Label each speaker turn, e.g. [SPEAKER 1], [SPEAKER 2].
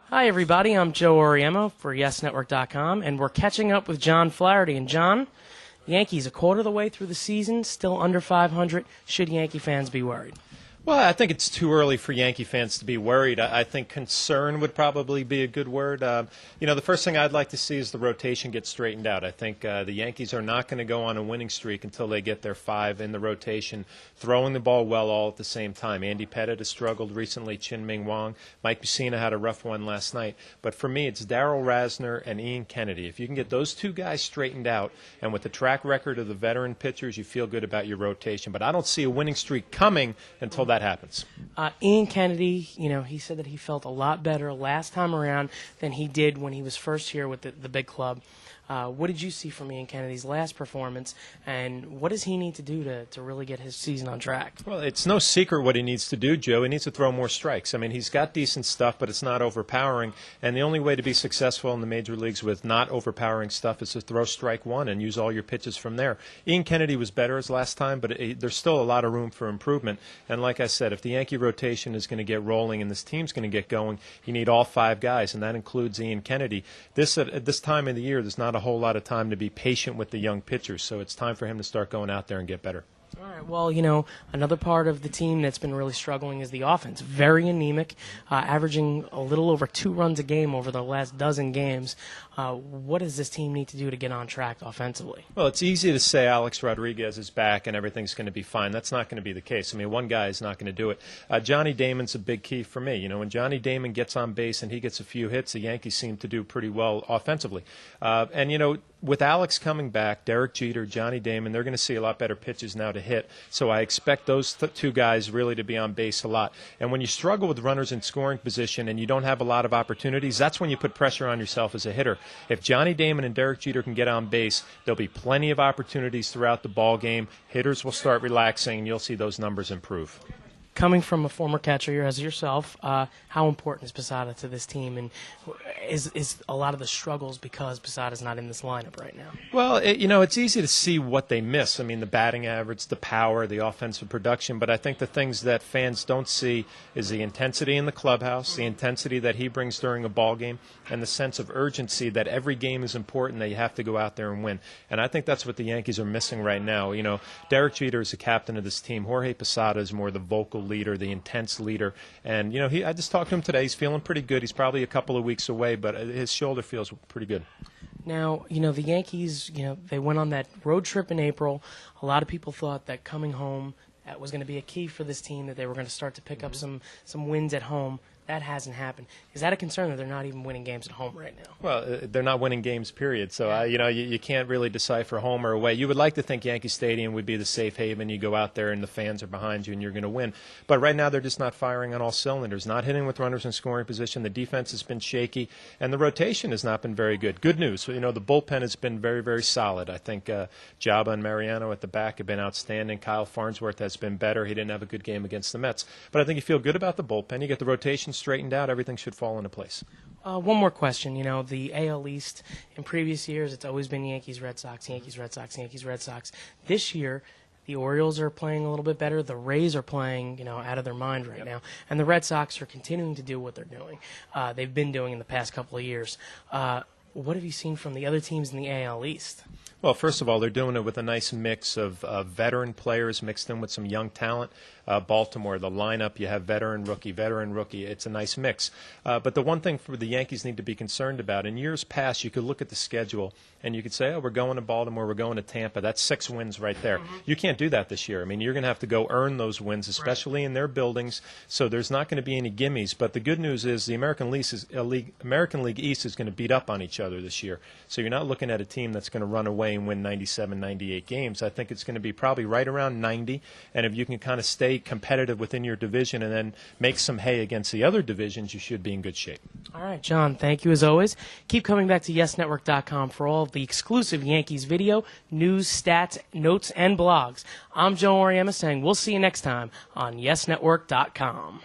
[SPEAKER 1] Hi, everybody. I'm Joe Oriemo for YesNetwork.com, and we're catching up with John Flaherty. And John, Yankees a quarter of the way through the season, still under 500. Should Yankee fans be worried?
[SPEAKER 2] Well, I think it's too early for Yankee fans to be worried. I think concern would probably be a good word. The first thing I'd like to see is the rotation get straightened out. I think the Yankees are not going to go on a winning streak until they get their five in the rotation, throwing the ball well all at the same time. Andy Pettitte has struggled recently. Chien-Ming Wang. Mike Mussina had a rough one last night. But for me, it's Darryl Rasner and Ian Kennedy. If you can get those two guys straightened out, and with the track record of the veteran pitchers, you feel good about your rotation. But I don't see a winning streak coming until that happens.
[SPEAKER 1] Ian Kennedy, he said that he felt a lot better last time around than he did when he was first here with the big club. What did you see from Ian Kennedy's last performance, and what does he need to do to really get his season on track?
[SPEAKER 2] Well, it's no secret what he needs to do, Joe. He needs to throw more strikes. I mean, he's got decent stuff, but it's not overpowering, and the only way to be successful in the major leagues with not overpowering stuff is to throw strike one and use all your pitches from there. Ian Kennedy was better his last time, but there's still a lot of room for improvement, and like I said, if the Yankee rotation is going to get rolling and this team's going to get going, you need all five guys, and that includes Ian Kennedy. At this time of the year, there's not a whole lot of time to be patient with the young pitchers, so it's time for him to start going out there and get better.
[SPEAKER 1] All right. Well, another part of the team that's been really struggling is the offense. Very anemic, averaging a little over 2 runs a game over the last dozen games. What does this team need to do to get on track offensively?
[SPEAKER 2] Well, it's easy to say Alex Rodriguez is back and everything's going to be fine. That's not going to be the case. I mean, one guy is not going to do it. Johnny Damon's a big key for me. When Johnny Damon gets on base and he gets a few hits, the Yankees seem to do pretty well offensively. With Alex coming back, Derek Jeter, Johnny Damon, they're going to see a lot better pitches now to hit. So I expect those two guys really to be on base a lot. And when you struggle with runners in scoring position and you don't have a lot of opportunities, that's when you put pressure on yourself as a hitter. If Johnny Damon and Derek Jeter can get on base, there'll be plenty of opportunities throughout the ball game. Hitters will start relaxing, and you'll see those numbers improve.
[SPEAKER 1] Coming from a former catcher as yourself, how important is Posada to this team, and is a lot of the struggles because Posada's not in this lineup right now?
[SPEAKER 2] Well, it's easy to see what they miss. I mean, the batting average, the power, the offensive production, but I think the things that fans don't see is the intensity in the clubhouse, the intensity that he brings during a ball game, and the sense of urgency that every game is important, that you have to go out there and win. And I think that's what the Yankees are missing right now. Derek Jeter is the captain of this team. Jorge Posada is more the vocal leader, the intense leader. And, I just talked to him today. He's feeling pretty good. He's probably a couple of weeks away, but his shoulder feels pretty good.
[SPEAKER 1] Now, the Yankees, they went on that road trip in April. A lot of people thought that coming home, that was going to be a key for this team, that they were going to start to pick up some wins at home. That hasn't happened. Is that a concern that they're not even winning games at home right now?
[SPEAKER 2] Well, they're not winning games, period. So, you can't really decipher home or away. You would like to think Yankee Stadium would be the safe haven. You go out there and the fans are behind you and you're going to win. But right now they're just not firing on all cylinders, not hitting with runners in scoring position. The defense has been shaky, and the rotation has not been very good. Good news. The bullpen has been very, very solid. I think Jabba and Mariano at the back have been outstanding. Kyle Farnsworth has been better. He didn't have a good game against the Mets. But I think you feel good about the bullpen. You get the rotation straightened out, everything should fall into place.
[SPEAKER 1] One more question. The AL East, in previous years, it's always been Yankees, Red Sox, Yankees, Red Sox, Yankees, Red Sox. This year, the Orioles are playing a little bit better. The Rays are playing, out of their mind right now. And the Red Sox are continuing to do what they're doing. They've been doing in the past couple of years. What have you seen from the other teams in the AL East?
[SPEAKER 2] Well, first of all, they're doing it with a nice mix of veteran players mixed in with some young talent. Baltimore, the lineup, you have veteran, rookie. It's a nice mix. But the one thing for the Yankees need to be concerned about, in years past, you could look at the schedule and you could say, we're going to Baltimore, we're going to Tampa. That's 6 wins right there. Mm-hmm. You can't do that this year. I mean, you're going to have to go earn those wins, especially in their buildings. So there's not going to be any gimmies. But the good news is the American League East is going to beat up on each other this year. So you're not looking at a team that's going to run away and win 97, 98 games. I think it's going to be probably right around 90. And if you can kind of stay competitive within your division and then make some hay against the other divisions, you should be in good shape.
[SPEAKER 1] All right, John, thank you as always. Keep coming back to YesNetwork.com for all of the exclusive Yankees video, news, stats, notes, and blogs. I'm Joe Oriema saying we'll see you next time on YesNetwork.com.